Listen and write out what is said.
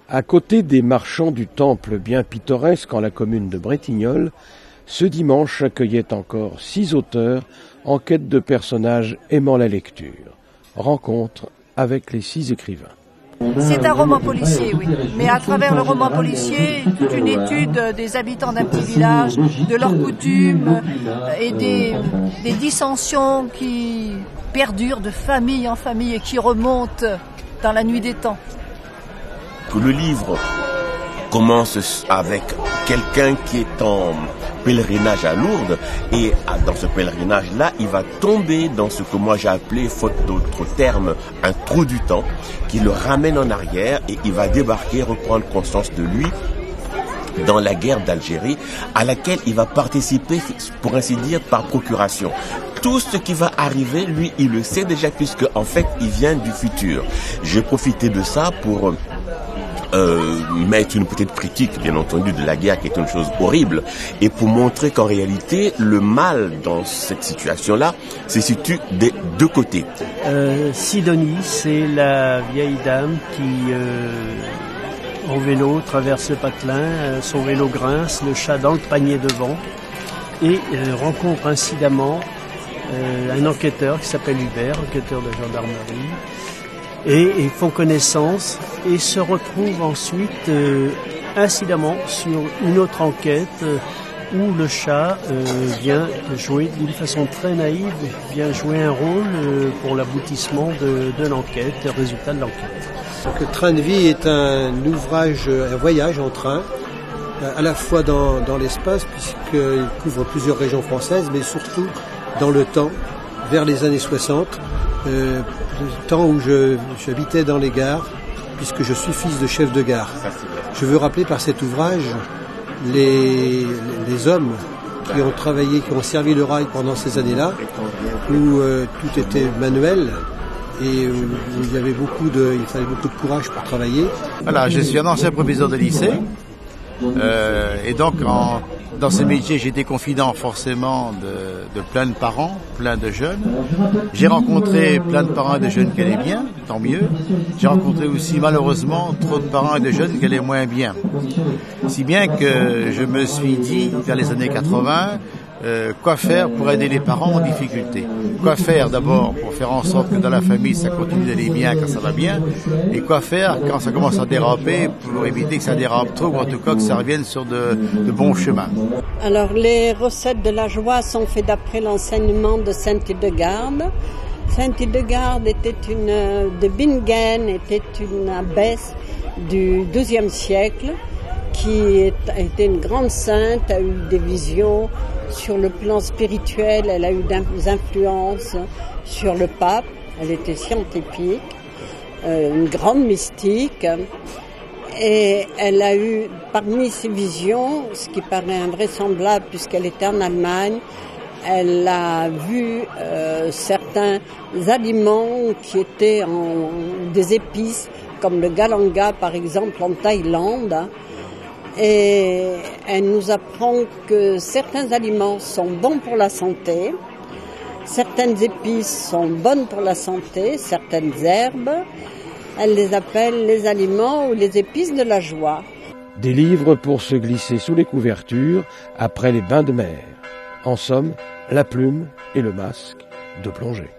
À côté des marchands du temple bien pittoresque en la commune de Bretignolles, ce dimanche accueillait encore 6 auteurs en quête de personnages aimant la lecture. Rencontre avec les 6 écrivains. C'est un roman policier, oui. Mais à travers le roman policier, toute une étude des habitants d'un petit village, de leurs coutumes et des dissensions qui perdurent de famille en famille et qui remontent dans la nuit des temps. Que le livre commence avec quelqu'un qui est en pèlerinage à Lourdes et dans ce pèlerinage-là, il va tomber dans ce que moi j'ai appelé, faute d'autres termes, un trou du temps qui le ramène en arrière et il va débarquer, reprendre conscience de lui dans la guerre d'Algérie à laquelle il va participer, pour ainsi dire, par procuration. Tout ce qui va arriver, lui, il le sait déjà puisque en fait, il vient du futur. J'ai profité de ça pour mettre une petite critique, bien entendu, de la guerre qui est une chose horrible et pour montrer qu'en réalité, le mal dans cette situation-là se situe des deux côtés. Sidonie, c'est la vieille dame qui, en vélo, traverse le patelin, son vélo grince, le chat dans le panier devant et rencontre incidemment un enquêteur qui s'appelle Hubert, enquêteur de gendarmerie. Et ils font connaissance et se retrouvent ensuite incidemment sur une autre enquête où le chat vient jouer d'une façon très naïve, vient jouer un rôle pour l'aboutissement de l'enquête, le résultat de l'enquête. Donc, Train de vie est un ouvrage, un voyage en train, à la fois dans l'espace puisqu'il couvre plusieurs régions françaises, mais surtout dans le temps, vers les années 60. Le temps où j'habitais dans les gares, puisque je suis fils de chef de gare. Je veux rappeler par cet ouvrage les hommes qui ont travaillé, qui ont servi le rail pendant ces années-là, où tout était manuel et où il fallait beaucoup de courage pour travailler. Voilà, je suis un ancien proviseur de lycée et donc dans ce métier, j'étais confident forcément de plein de parents, plein de jeunes. J'ai rencontré plein de parents et de jeunes qui allaient bien, tant mieux. J'ai rencontré aussi malheureusement trop de parents et de jeunes qui allaient moins bien. Si bien que je me suis dit, vers les années 80, quoi faire pour aider les parents en difficulté. Quoi faire d'abord pour faire en sorte que dans la famille ça continue d'aller bien quand ça va bien, et quoi faire quand ça commence à déraper pour éviter que ça dérape trop, ou en tout cas que ça revienne sur de bons chemins. Alors les recettes de la joie sont faites d'après l'enseignement de Sainte-Hildegarde. Sainte-Hildegarde de Bingen était une abbesse du XIIe siècle qui était une grande sainte, a eu des visions sur le plan spirituel, elle a eu des influences sur le pape, elle était scientifique, une grande mystique, et elle a eu parmi ses visions, ce qui paraît invraisemblable puisqu'elle était en Allemagne, elle a vu certains aliments qui étaient des épices, comme le galanga par exemple en Thaïlande. Et elle nous apprend que certains aliments sont bons pour la santé, certaines épices sont bonnes pour la santé, certaines herbes, elle les appelle les aliments ou les épices de la joie. Des livres pour se glisser sous les couvertures après les bains de mer. En somme, la plume et le masque de plongée.